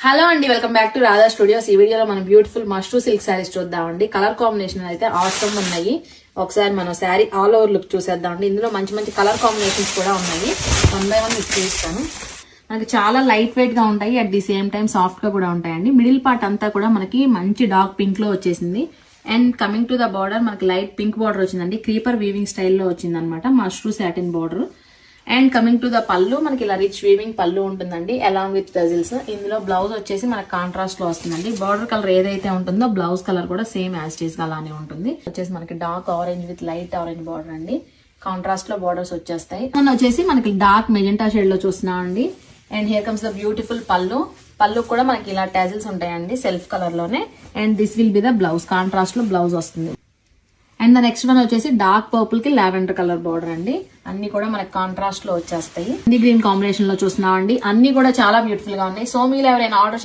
Hello అండి, welcome back to Radha studios. ఈ వీడియోలో మనం బ్యూటిఫుల్ మష్రూ సిల్క్ శారీస్ చూద్దామండి. కలర్ కాంబినేషన్ అయితే ఆసమ్ ఉన్నాయి. ఒకసారి మనం శారీ ఆల్ ఓవర్ లుక్ చూసేద్దామండి. ఇందులో మంచి మంచి కలర్ కాంబినేషన్స్ కూడా ఉన్నాయి. 1 by 1 మీకు చూపిస్తాను. మనకి చాలా లైట్ వెయిట్ గా ఉంటాయి, at the same time soft గా కూడా ఉంటాయండి. మిడిల్ పార్ట్ అంతా కూడా మనకి మంచి డార్క్ పింక్ లో వచ్చేసింది. And coming to the border మనకి లైట్ పింక్ బార్డర్ వచ్చిందండి. క్రీపర్ వీవింగ్ స్టైల్లో వచ్చింది అనమాట, mashru satin border. And coming to the పళ్ళు మనకి ఇలా రిచ్ వీవింగ్ పళ్ళు ఉంటుందండి, అలాంగ్ విత్ టజిల్స్. ఇందులో బ్లౌజ్ వచ్చేసి మనకి కాంట్రాస్ట్ లో వస్తుందండి. బార్డర్ కలర్ ఏదైతే ఉంటుందో బ్లౌజ్ కలర్ కూడా సేమ్ యాజ్ టీస్ గా అలానే ఉంటుంది. వచ్చేసి మనకి dark orange with light orange border అండి. కాంట్రాస్ట్ లో బార్డర్స్ వచ్చేస్తాయి. వచ్చేసి మనకి డార్క్ మెజెంటా షేడ్ లో చూస్తున్నాం అండి. And here comes the beautiful పళ్ళు కూడా మనకి ఇలా టజిల్స్ ఉంటాయండి సెల్ఫ్ కలర్ లోనే. And this will be the blouse, contrast లో బ్లౌజ్ వస్తుంది. అండ్ ద నెక్స్ట్ వన్ వచ్చేసి డార్క్ పర్పుల్ కి లావెండర్ కలర్ బార్డర్ అండి. అన్ని కూడా మనకి కాంట్రాస్ట్ లో వచ్చేస్తాయి. గ్రీన్ కాంబినేషన్ లో చూస్తున్నాం అండి. అన్ని కూడా చాలా బ్యూటిఫుల్ గా ఉన్నాయి. సో మీరు ఎవరైనా ఆర్డర్